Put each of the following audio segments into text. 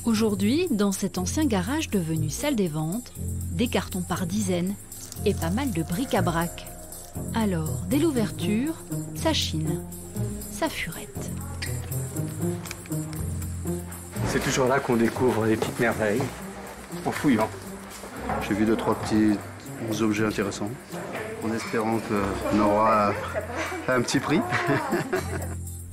Aujourd'hui, dans cet ancien garage devenu salle des ventes, des cartons par dizaines et pas mal de bric-à-brac. Alors, dès l'ouverture, ça chine, ça furette. C'est toujours là qu'on découvre des petites merveilles, en fouillant. J'ai vu 2-3 petits objets intéressants, en espérant qu'on aura un petit prix.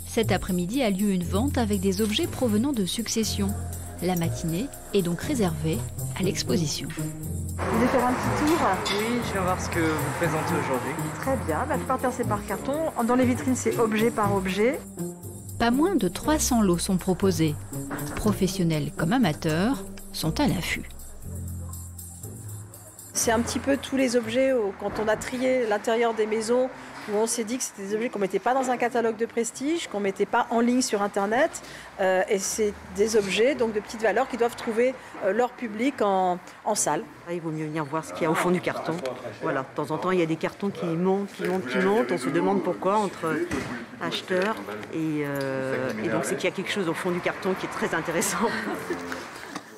Cet après-midi a lieu une vente avec des objets provenant de successions. La matinée est donc réservée à l'exposition. Vous voulez faire un petit tour? Oui, je viens voir ce que vous présentez aujourd'hui. Très bien, la plupart c'est par carton. Dans les vitrines, c'est objet par objet. Pas moins de 300 lots sont proposés. Professionnels comme amateurs sont à l'affût. C'est un petit peu tous les objets, quand on a trié l'intérieur des maisons, où on s'est dit que c'était des objets qu'on ne mettait pas dans un catalogue de prestige, qu'on ne mettait pas en ligne sur Internet. Et c'est des objets donc, de petite valeur qui doivent trouver leur public en salle. Il vaut mieux venir voir ce qu'il y a au fond du carton. Voilà, de temps en temps, il y a des cartons qui montent. On se demande pourquoi entre acheteurs. Et donc, c'est qu'il y a quelque chose au fond du carton qui est très intéressant.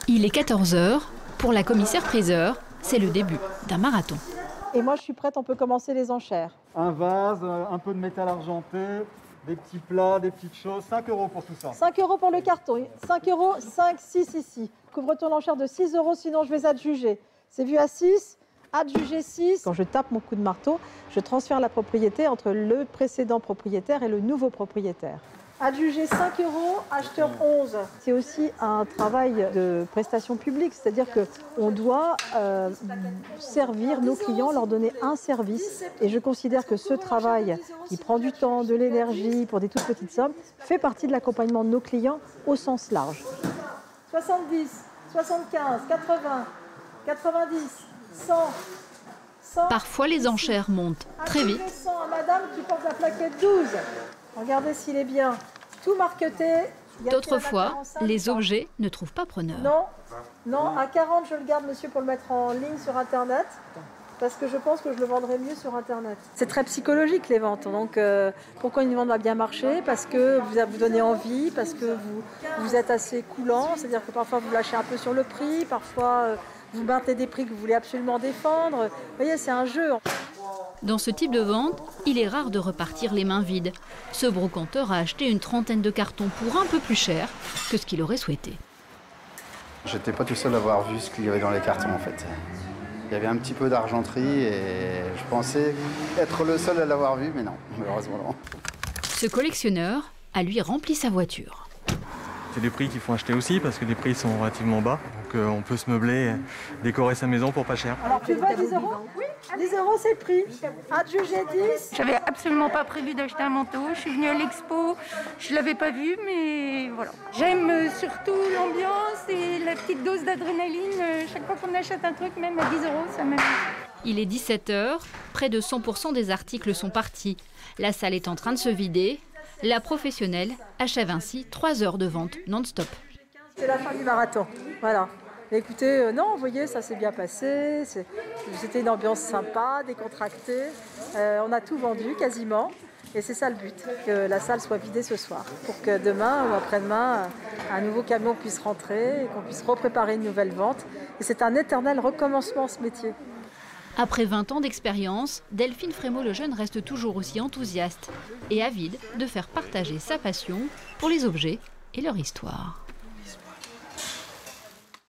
Il est 14 h. Pour la commissaire-priseur, c'est le début d'un marathon. Et moi, je suis prête, on peut commencer les enchères. Un vase, un peu de métal argenté, des petits plats, des petites choses. 5 € pour tout ça. 5 € pour le carton. 5 €, 5, 6 ici. Couvre ton enchère de 6 €, sinon je vais adjuger. C'est vu à 6, adjuger 6. Quand je tape mon coup de marteau, je transfère la propriété entre le précédent propriétaire et le nouveau propriétaire. Adjuger 5 €, acheteur 11. C'est aussi un travail de prestation publique, c'est-à-dire qu'on doit servir nos clients, leur donner un service. Et je considère que ce travail, qui prend du temps, de l'énergie, pour des toutes petites sommes, fait partie de l'accompagnement de nos clients au sens large. 70, 75, 80, 90, 100. Parfois, les enchères montent très vite. 100 à madame qui porte la plaquette 12. Regardez s'il est bien. Tout marqueté. D'autres fois, les objets ne trouvent pas preneur. Non, à 40, je le garde, monsieur, pour le mettre en ligne sur Internet. Parce que je pense que je le vendrai mieux sur Internet. C'est très psychologique, les ventes. Donc, pourquoi une vente va bien marcher? Parce que vous donnez envie, parce que vous êtes assez coulant. C'est-à-dire que parfois, vous lâchez un peu sur le prix. Parfois, vous battez des prix que vous voulez absolument défendre. Vous voyez, c'est un jeu. Dans ce type de vente, il est rare de repartir les mains vides. Ce brocanteur a acheté une trentaine de cartons pour un peu plus cher que ce qu'il aurait souhaité. J'étais pas tout seul à avoir vu ce qu'il y avait dans les cartons en fait. Il y avait un petit peu d'argenterie et je pensais être le seul à l'avoir vu, mais non, malheureusement non. Ce collectionneur a lui rempli sa voiture. C'est des prix qu'il faut acheter aussi parce que les prix sont relativement bas. Donc on peut se meubler, décorer sa maison pour pas cher. Alors tu veux 10 €? Oui. 10 € c'est le prix. Adjugé 10. J'avais absolument pas prévu d'acheter un manteau. Je suis venue à l'expo, je l'avais pas vu, mais voilà. J'aime surtout l'ambiance et la petite dose d'adrénaline. Chaque fois qu'on achète un truc, même à 10 €, ça m'amuse. Il est 17 h, près de 100% des articles sont partis. La salle est en train de se vider. La professionnelle achève ainsi 3 heures de vente non-stop. C'est la fin du marathon, voilà. Écoutez, non, vous voyez, ça s'est bien passé. C'était une ambiance sympa, décontractée. On a tout vendu quasiment. Et c'est ça le but, que la salle soit vidée ce soir. Pour que demain ou après-demain, un nouveau camion puisse rentrer et qu'on puisse repréparer une nouvelle vente. Et c'est un éternel recommencement ce métier. Après 20 ans d'expérience, Delphine Frémaux-Lejeune reste toujours aussi enthousiaste et avide de faire partager sa passion pour les objets et leur histoire.